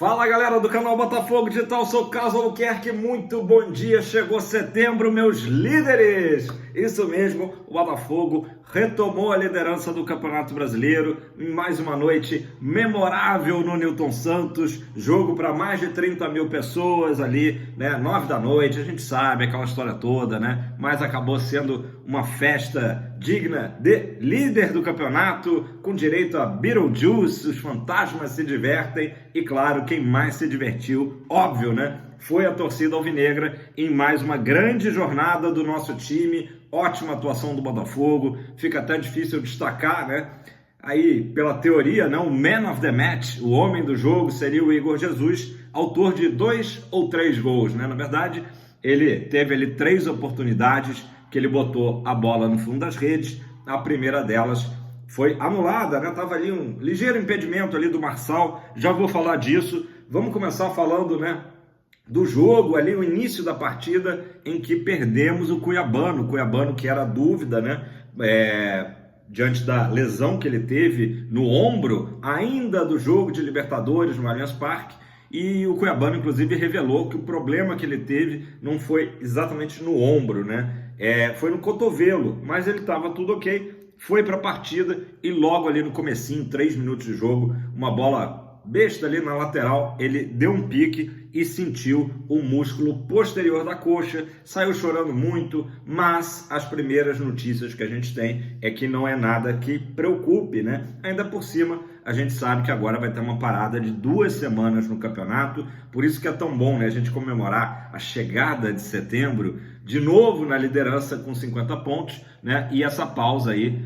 Fala galera do canal Botafogo Digital, sou Carlos Albuquerque, muito bom dia, chegou setembro, meus líderes! Isso mesmo, o Botafogo retomou a liderança do Campeonato Brasileiro em mais uma noite memorável no Newton Santos, jogo para mais de 30 mil pessoas ali, né, 9 da noite, a gente sabe aquela história toda, né, mas acabou sendo uma festa digna de líder do campeonato, com direito a Beetlejuice, os fantasmas se divertem e claro, quem mais se divertiu, óbvio, né, foi a torcida alvinegra em mais uma grande jornada do nosso time, ótima atuação do Botafogo, fica até difícil destacar, né? Aí, pela teoria, né, o man of the match, o homem do jogo, seria o Igor Jesus, autor de 2 ou 3 gols, né? Na verdade, ele teve ali 3 oportunidades que ele botou a bola no fundo das redes, a primeira delas foi anulada, né? Tava ali um ligeiro impedimento ali do Marçal, já vou falar disso. Vamos começar falando, né, do jogo ali, o início da partida em que perdemos o Cuiabano que era dúvida, né, diante da lesão que ele teve no ombro, ainda do jogo de Libertadores no Allianz Parque, e o Cuiabano, inclusive, revelou que o problema que ele teve não foi exatamente no ombro, né, foi no cotovelo, mas ele estava tudo ok, foi para a partida e logo ali no comecinho, 3 minutos de jogo, uma bola besta ali na lateral, ele deu um pique e sentiu o músculo posterior da coxa, saiu chorando muito, mas as primeiras notícias que a gente tem é que não é nada que preocupe, né? Ainda por cima, a gente sabe que agora vai ter uma parada de 2 semanas no campeonato, por isso que é tão bom, né, a gente comemorar a chegada de setembro, de novo na liderança com 50 pontos, né? E essa pausa aí,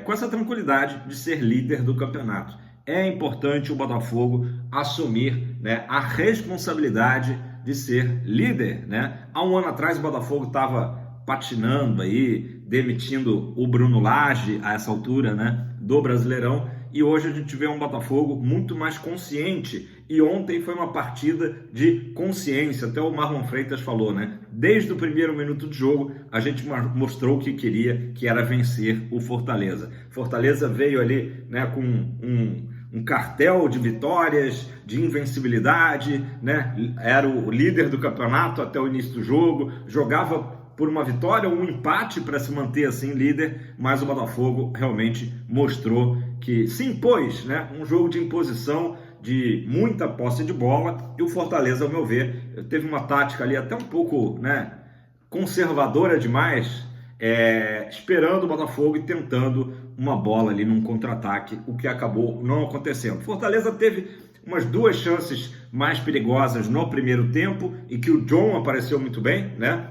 com essa tranquilidade de ser líder do campeonato. É importante o Botafogo assumir, né, a responsabilidade de ser líder, né? Há um ano atrás o Botafogo estava patinando aí, demitindo o Bruno Lage a essa altura, né, do Brasileirão, e hoje a gente vê um Botafogo muito mais consciente, e ontem foi uma partida de consciência, até o Marlon Freitas falou, né? Desde o primeiro minuto de jogo, a gente mostrou o que queria, que era vencer o Fortaleza. Fortaleza veio ali, né, com um cartel de vitórias, de invencibilidade, né? Era o líder do campeonato até o início do jogo, jogava por uma vitória ou um empate para se manter assim líder, mas o Botafogo realmente mostrou que se impôs, né? Um jogo de imposição, de muita posse de bola, e o Fortaleza, ao meu ver, teve uma tática ali até um pouco, né, conservadora demais, esperando o Botafogo e tentando uma bola ali num contra-ataque, o que acabou não acontecendo. Fortaleza teve umas 2 chances mais perigosas no primeiro tempo, e que o John apareceu muito bem, né?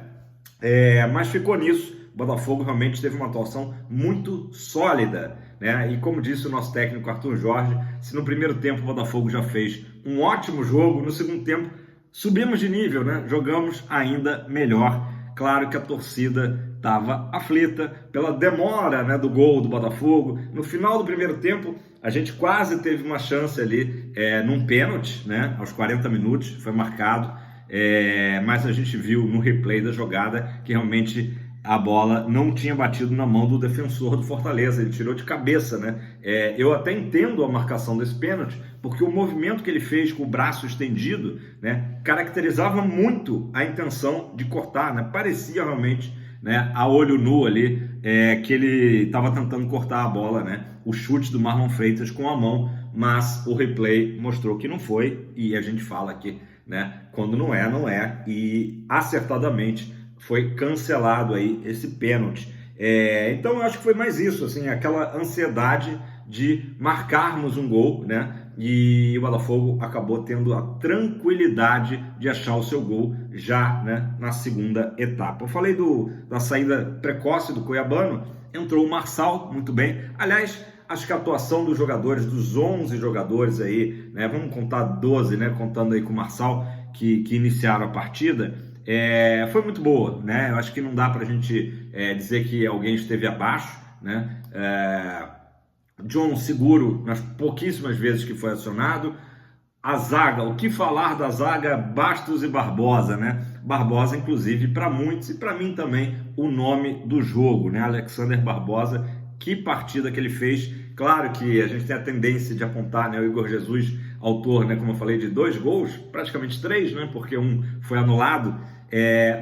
Mas ficou nisso. O Botafogo realmente teve uma atuação muito sólida, né? E como disse o nosso técnico Arthur Jorge, se no primeiro tempo o Botafogo já fez um ótimo jogo, no segundo tempo subimos de nível, né? Jogamos ainda melhor. Claro que a torcida estava aflita pela demora, né, do gol do Botafogo. No final do primeiro tempo, a gente quase teve uma chance ali num pênalti, né, aos 40 minutos, foi marcado, mas a gente viu no replay da jogada que realmente a bola não tinha batido na mão do defensor do Fortaleza, ele tirou de cabeça, né? Eu até entendo a marcação desse pênalti, porque o movimento que ele fez com o braço estendido, né, caracterizava muito a intenção de cortar, né? Parecia realmente, né, a olho nu ali, que ele estava tentando cortar a bola, né? O chute do Marlon Freitas com a mão, mas o replay mostrou que não foi, e a gente fala aqui, né, quando não é, e acertadamente foi cancelado aí esse pênalti. Então eu acho que foi mais isso, assim, aquela ansiedade de marcarmos um gol, né? E o Botafogo acabou tendo a tranquilidade de achar o seu gol já, né, na segunda etapa. Eu falei da saída precoce do Cuiabano, entrou o Marçal muito bem. Aliás, acho que a atuação dos jogadores, dos 11 jogadores aí, né, vamos contar 12, né, contando aí com o Marçal, que iniciaram a partida, foi muito boa, né? Eu acho que não dá para a gente dizer que alguém esteve abaixo, né? John seguro nas pouquíssimas vezes que foi acionado. A zaga, o que falar da zaga Bastos e Barbosa, né? Barbosa, inclusive, para muitos e para mim também, o nome do jogo, né? Alexander Barbosa, que partida que ele fez. Claro que a gente tem a tendência de apontar, né, o Igor Jesus autor, né, como eu falei, de 2 gols, praticamente 3, né, porque um foi anulado,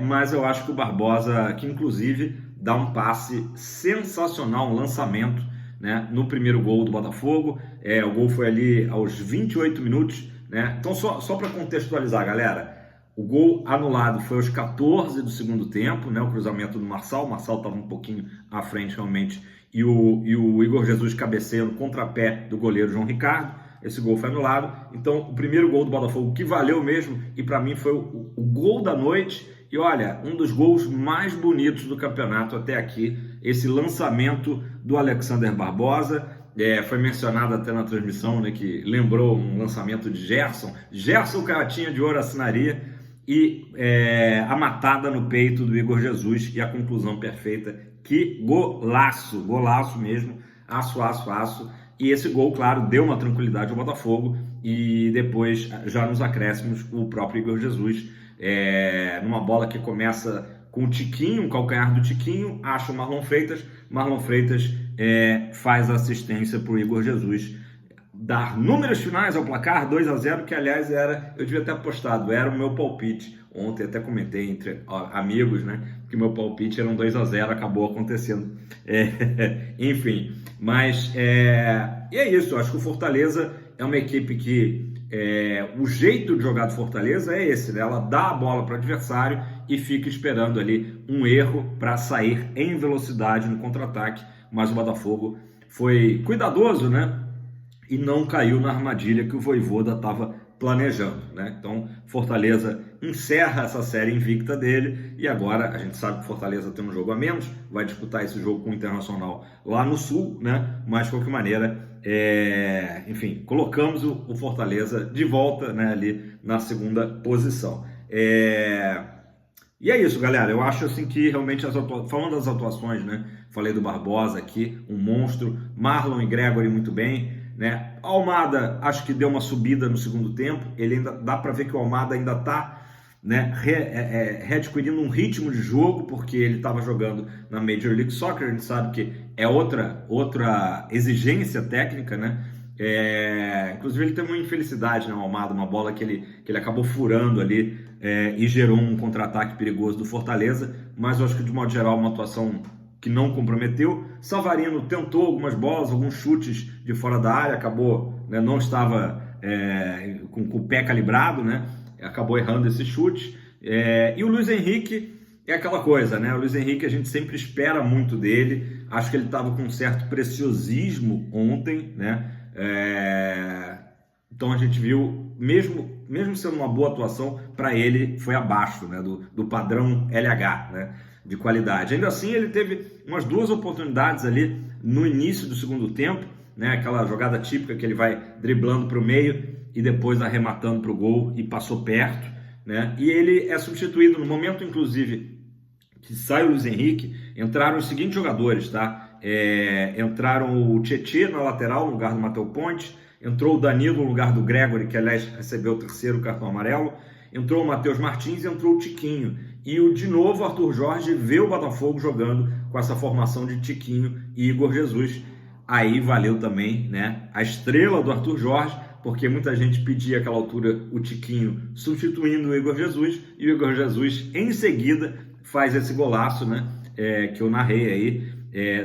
mas eu acho que o Barbosa, que inclusive dá um passe sensacional, um lançamento, né, no primeiro gol do Botafogo. O gol foi ali aos 28 minutos, né? Então só para contextualizar, galera, o gol anulado foi aos 14 do segundo tempo, né? O cruzamento do Marçal. O Marçal estava um pouquinho à frente realmente, e o Igor Jesus cabeceia no contrapé do goleiro João Ricardo. Esse gol foi anulado. Então o primeiro gol do Botafogo, que valeu mesmo, e para mim foi o gol da noite. E olha, um dos gols mais bonitos do campeonato até aqui, esse lançamento do Alexander Barbosa. Foi mencionado até na transmissão, né, que lembrou um lançamento de Gerson. Gerson Caratinha de Ouro assinaria, e a matada no peito do Igor Jesus e a conclusão perfeita. Que golaço, golaço mesmo, aço, aço, aço. E esse gol, claro, deu uma tranquilidade ao Botafogo, e depois, já nos acréscimos, o próprio Igor Jesus, numa bola que começa com o Tiquinho, um calcanhar do Tiquinho, acha o Marlon Freitas faz a assistência para o Igor Jesus dar números finais ao placar, 2-0, que aliás eu devia ter apostado, era o meu palpite. Ontem até comentei entre amigos, né, que meu palpite era um 2-0, acabou acontecendo. Enfim, mas e é isso. Eu acho que o Fortaleza é uma equipe que o jeito de jogar do Fortaleza é esse, né? Ela dá a bola para o adversário e fica esperando ali um erro para sair em velocidade no contra-ataque, mas o Botafogo foi cuidadoso, né? E não caiu na armadilha que o Vojvoda estava planejando, né? Então, Fortaleza encerra essa série invicta dele, e agora a gente sabe que Fortaleza tem um jogo a menos, vai disputar esse jogo com o Internacional lá no Sul, né? Mas, de qualquer maneira, enfim, colocamos o Fortaleza de volta, né, ali na segunda posição. E é isso, galera. Eu acho assim que realmente, falando das atuações, né? Falei do Barbosa aqui, um monstro. Marlon e Gregory muito bem, né? Almada, acho que deu uma subida no segundo tempo. Ele ainda dá para ver que o Almada ainda está, né, readquirindo um ritmo de jogo, porque ele estava jogando na Major League Soccer. A gente sabe que é outra exigência técnica, né? Inclusive ele teve uma infelicidade, né, o Almada, uma bola que ele acabou furando ali, e gerou um contra-ataque perigoso do Fortaleza, mas eu acho que de modo geral uma atuação que não comprometeu. Savarino tentou algumas bolas, alguns chutes de fora da área, acabou, né, não estava com o pé calibrado, né, acabou errando esse chute. E o Luiz Henrique é aquela coisa, né, o Luiz Henrique a gente sempre espera muito dele. Acho que ele estava com um certo preciosismo ontem, né. Então a gente viu, mesmo sendo uma boa atuação, para ele foi abaixo, né, do padrão LH, né, de qualidade. Ainda assim, ele teve umas 2 oportunidades ali no início do segundo tempo, né, aquela jogada típica que ele vai driblando para o meio e depois arrematando para o gol, e passou perto, né, e ele é substituído no momento, inclusive, que sai o Luiz Henrique. Entraram os seguintes jogadores, tá? Entraram o Tietê na lateral, no lugar do Matheus Ponte. Entrou o Danilo no lugar do Gregory, que aliás recebeu o 3º cartão amarelo. Entrou o Matheus Martins e entrou o Tiquinho. E de novo o Arthur Jorge vê o Botafogo jogando com essa formação de Tiquinho e Igor Jesus. Aí valeu também, né, a estrela do Arthur Jorge, porque muita gente pedia àquela altura o Tiquinho substituindo o Igor Jesus, e o Igor Jesus em seguida faz esse golaço, né, que eu narrei aí,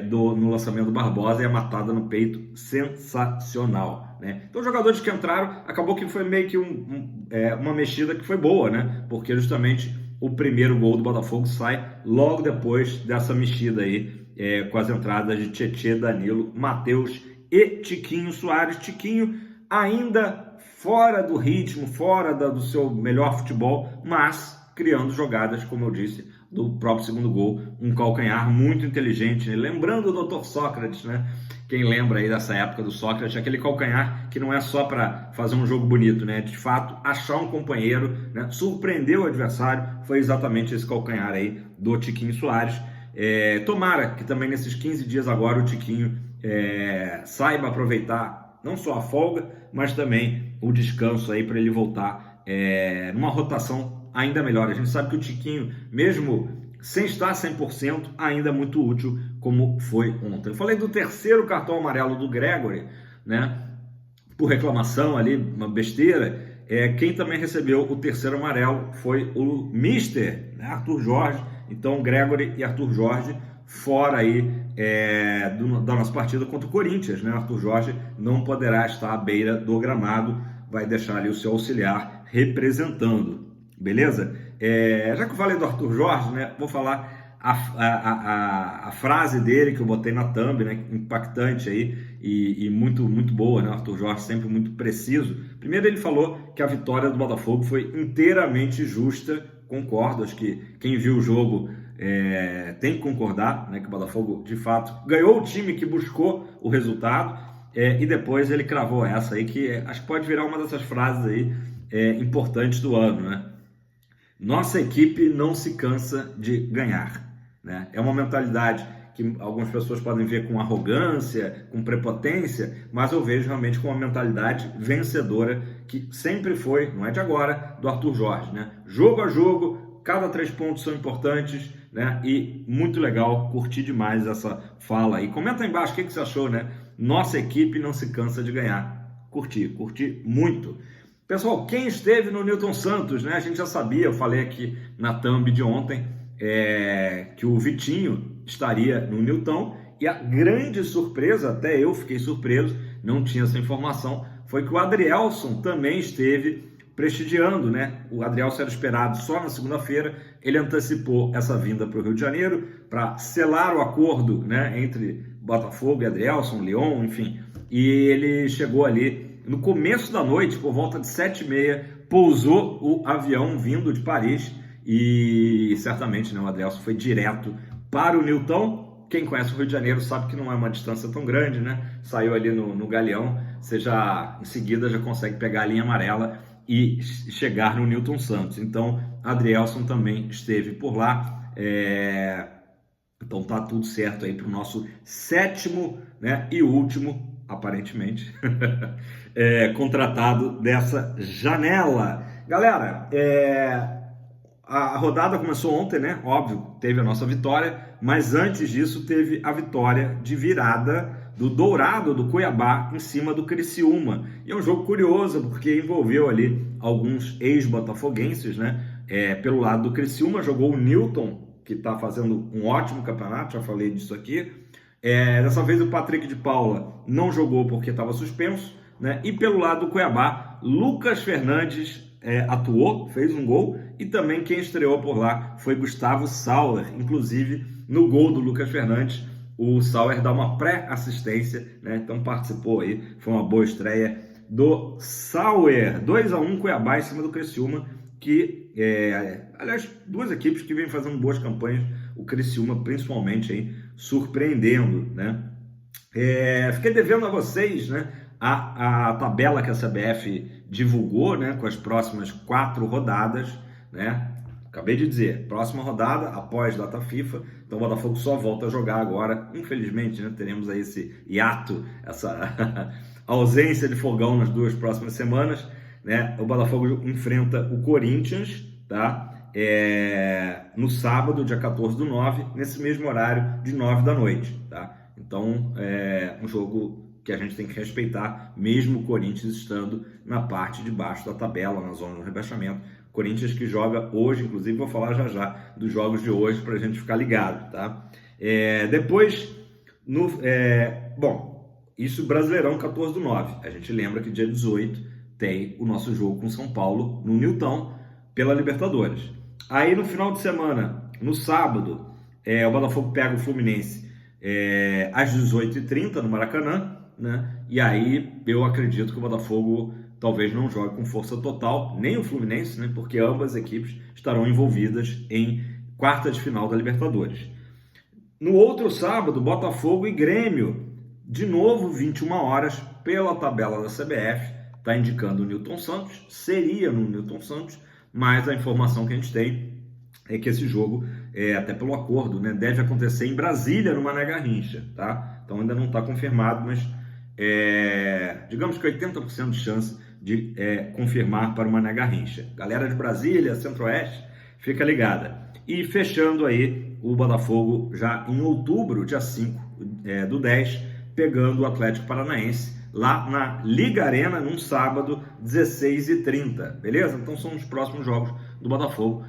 no lançamento do Barbosa, e a matada no peito sensacional, né? Então os jogadores que entraram, acabou que foi meio que uma mexida que foi boa, né? Porque justamente o primeiro gol do Botafogo sai logo depois dessa mexida aí, com as entradas de Tietê, Danilo, Matheus e Tiquinho Soares. Tiquinho ainda fora do ritmo, fora do seu melhor futebol, mas criando jogadas, como eu disse, do próprio segundo gol, um calcanhar muito inteligente, né? Lembrando o Dr. Sócrates, né? Quem lembra aí dessa época do Sócrates, aquele calcanhar que não é só para fazer um jogo bonito, né? De fato, achar um companheiro, né? Surpreender o adversário, foi exatamente esse calcanhar aí do Tiquinho Soares. Tomara que também nesses 15 dias agora o Tiquinho saiba aproveitar não só a folga, mas também o descanso aí, para ele voltar numa rotação ainda melhor. A gente sabe que o Tiquinho, mesmo sem estar 100%, ainda é muito útil, como foi ontem. Eu falei do 3º cartão amarelo do Gregory, né? por reclamação ali, uma besteira. Quem também recebeu o terceiro amarelo foi o Mister, né, Arthur Jorge. Então, Gregory e Arthur Jorge fora aí da nossa partida contra o Corinthians, né? Arthur Jorge não poderá estar à beira do gramado, vai deixar ali o seu auxiliar representando, beleza? Já que eu falei do Arthur Jorge, né, vou falar a frase dele que eu botei na thumb, né, impactante aí e muito, muito boa, né? Arthur Jorge sempre muito preciso. Primeiro ele falou que a vitória do Botafogo foi inteiramente justa, concordo, acho que quem viu o jogo tem que concordar, né, que o Botafogo de fato ganhou o time que buscou o resultado, e depois ele cravou essa aí que acho que pode virar uma dessas frases aí importantes do ano, né? Nossa equipe não se cansa de ganhar, né? É uma mentalidade que algumas pessoas podem ver com arrogância, com prepotência, mas eu vejo realmente com uma mentalidade vencedora que sempre foi, não é de agora, do Arthur Jorge, né? Jogo a jogo, cada 3 pontos são importantes, né? E muito legal, curti demais essa fala aí. Comenta aí embaixo o que você achou, né? Nossa equipe não se cansa de ganhar. Curti muito. Pessoal, quem esteve no Newton Santos, né? A gente já sabia, eu falei aqui na thumb de ontem, que o Vitinho estaria no Newton, e a grande surpresa, até eu fiquei surpreso, não tinha essa informação, foi que o Adrielson também esteve prestigiando, né? O Adrielson era esperado só na segunda-feira, ele antecipou essa vinda para o Rio de Janeiro para selar o acordo, né, entre Botafogo e Adrielson, Lyon, enfim, e ele chegou ali no começo da noite, por volta de 7h30, pousou o avião vindo de Paris e certamente, né, o Adrielson foi direto para o Newton. Quem conhece o Rio de Janeiro sabe que não é uma distância tão grande, né? Saiu ali no Galeão, você já em seguida já consegue pegar a linha amarela e chegar no Newton Santos. Então, Adrielson também esteve por lá. Então tá tudo certo aí para o nosso 7º, né, e último, aparentemente, contratado dessa janela. Galera, a rodada começou ontem, né? Óbvio, teve a nossa vitória, mas antes disso teve a vitória de virada do Dourado do Cuiabá em cima do Criciúma. E é um jogo curioso porque envolveu ali alguns ex-botafoguenses, né? Pelo lado do Criciúma jogou o Newton, que está fazendo um ótimo campeonato, já falei disso aqui. Dessa vez o Patrick de Paula não jogou porque estava suspenso, né? E pelo lado do Cuiabá, Lucas Fernandes atuou, fez um gol, e também quem estreou por lá foi Gustavo Sauer. Inclusive, no gol do Lucas Fernandes, o Sauer dá uma pré-assistência, né? Então participou aí, foi uma boa estreia do Sauer. 2-1 Cuiabá em cima do Criciúma, que, aliás, duas equipes que vêm fazendo boas campanhas, o Criciúma principalmente aí, surpreendendo, né? Fiquei devendo a vocês, né, a tabela que a CBF divulgou, né, com as próximas 4 rodadas, né? Acabei de dizer, próxima rodada após data FIFA, então o Botafogo só volta a jogar agora, infelizmente, né, teremos aí esse hiato, essa ausência de fogão nas 2 próximas semanas, né? O Botafogo enfrenta o Corinthians, tá? No sábado, dia 14/9, nesse mesmo horário de 9 da noite, tá? Então, um jogo que a gente tem que respeitar, mesmo o Corinthians estando na parte de baixo da tabela, na zona do rebaixamento. Corinthians que joga hoje, inclusive vou falar já dos jogos de hoje para a gente ficar ligado, tá? Depois, isso Brasileirão 14/9. A gente lembra que dia 18 tem o nosso jogo com São Paulo no Newton pela Libertadores. Aí no final de semana, no sábado, o Botafogo pega o Fluminense às 18h30 no Maracanã, né? E aí eu acredito que o Botafogo talvez não jogue com força total, nem o Fluminense, né? Porque ambas as equipes estarão envolvidas em quarta de final da Libertadores. No outro sábado, Botafogo e Grêmio, de novo 21 horas, pela tabela da CBF, está indicando o Newton Santos, seria no Newton Santos, mas a informação que a gente tem é que esse jogo, até pelo acordo, né, deve acontecer em Brasília, no Mané Garrincha, tá? Então ainda não está confirmado, mas digamos que 80% de chance de confirmar para o Mané Garrincha. Galera de Brasília, Centro-Oeste, fica ligada. E fechando aí, o Botafogo já em outubro, dia 5/10, pegando o Atlético Paranaense lá na Liga Arena, num sábado, 16h30, beleza? Então são os próximos jogos do Botafogo.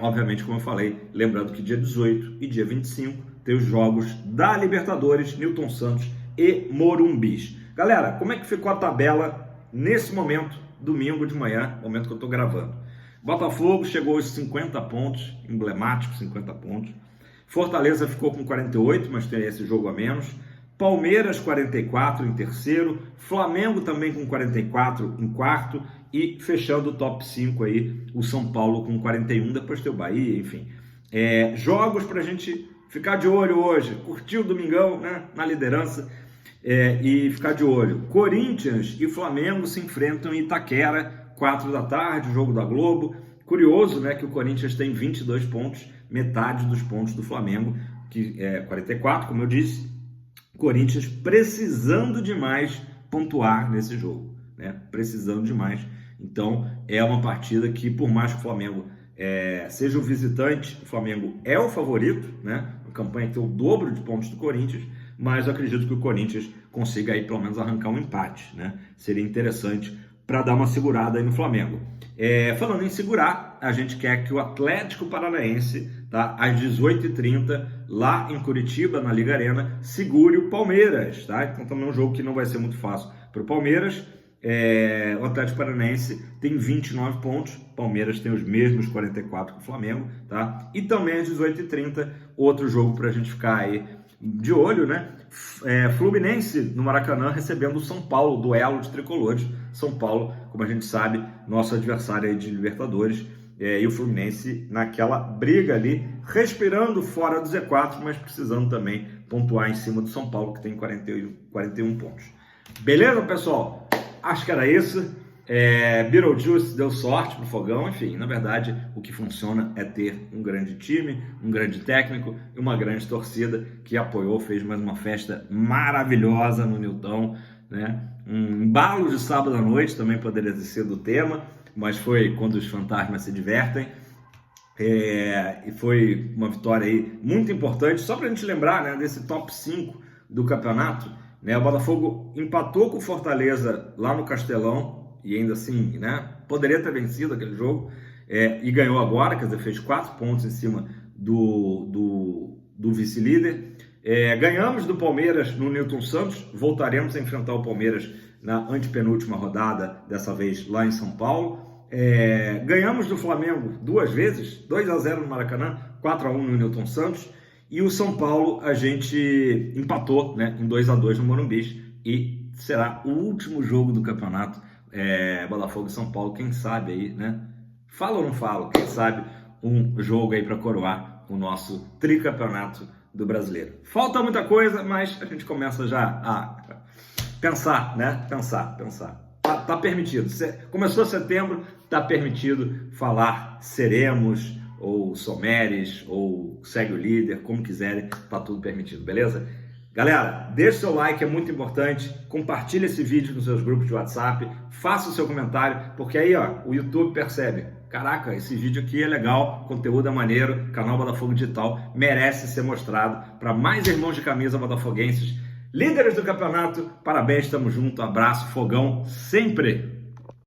Obviamente, como eu falei, lembrando que dia 18 e dia 25 tem os jogos da Libertadores, Newton Santos e Morumbis. Galera, como é que ficou a tabela nesse momento, domingo de manhã, momento que eu estou gravando? Botafogo chegou aos 50 pontos, emblemático 50 pontos. Fortaleza ficou com 48, mas tem esse jogo a menos. Palmeiras 44 em terceiro, Flamengo também com 44 em quarto e fechando o top 5 aí, o São Paulo com 41, depois tem o Bahia, enfim. Jogos pra gente ficar de olho hoje, curtir o domingão, né, na liderança e ficar de olho. Corinthians e Flamengo se enfrentam em Itaquera, 4 da tarde, jogo da Globo. Curioso, né, que o Corinthians tem 22 pontos, metade dos pontos do Flamengo, que é 44, como eu disse. Corinthians precisando demais pontuar nesse jogo, né? Precisando demais. Então, é uma partida que, por mais que o Flamengo seja o visitante, o Flamengo é o favorito, né? Uma campanha que tem o dobro de pontos do Corinthians, mas eu acredito que o Corinthians consiga aí pelo menos arrancar um empate, né? Seria interessante para dar uma segurada aí no Flamengo. Falando em segurar, a gente quer que o Atlético Paranaense, tá, às 18h30, lá em Curitiba, na Liga Arena, segure o Palmeiras, tá? Então também é um jogo que não vai ser muito fácil para o Palmeiras. O Atlético Paranaense tem 29 pontos, o Palmeiras tem os mesmos 44 que o Flamengo, tá? E também às 18h30, outro jogo para a gente ficar aí de olho, né? Fluminense no Maracanã recebendo o São Paulo, duelo de tricolores. São Paulo, como a gente sabe, nosso adversário aí de Libertadores, e o Fluminense naquela briga ali, respirando fora do Z4, mas precisando também pontuar em cima do São Paulo, que tem 41 pontos. Beleza, pessoal? Acho que era isso. Beetlejuice deu sorte pro Fogão, enfim, na verdade o que funciona é ter um grande time, um grande técnico e uma grande torcida que apoiou, fez mais uma festa maravilhosa no Newton, né? Um embalo de sábado à noite também poderia ter sido o tema, mas foi quando os fantasmas se divertem, e foi uma vitória aí muito importante, só pra gente lembrar, né, desse top 5 do campeonato, né? O Botafogo empatou com o Fortaleza lá no Castelão, e ainda assim, né, poderia ter vencido aquele jogo, e ganhou agora, quer dizer, fez 4 pontos em cima do vice-líder. Ganhamos do Palmeiras no Newton Santos, voltaremos a enfrentar o Palmeiras na antepenúltima rodada, dessa vez lá em São Paulo. Ganhamos do Flamengo 2 vezes, 2-0 no Maracanã, 4-1 no Newton Santos, e o São Paulo a gente empatou, né, em 2-2 no Morumbis, e será o último jogo do campeonato, Botafogo e São Paulo, quem sabe aí, né? Falo ou não falo? Quem sabe um jogo aí para coroar o nosso tricampeonato do brasileiro. Falta muita coisa, mas a gente começa já a pensar, né? Pensar. Tá permitido. Começou setembro, tá permitido falar seremos, ou someres, ou segue o líder, como quiserem, tá tudo permitido, beleza? Galera, deixe seu like, é muito importante, compartilhe esse vídeo nos seus grupos de WhatsApp, faça o seu comentário, porque aí ó, o YouTube percebe, caraca, esse vídeo aqui é legal, conteúdo é maneiro, canal Botafogo Digital merece ser mostrado para mais irmãos de camisa botafoguenses, líderes do campeonato. Parabéns, tamo junto, abraço, Fogão sempre!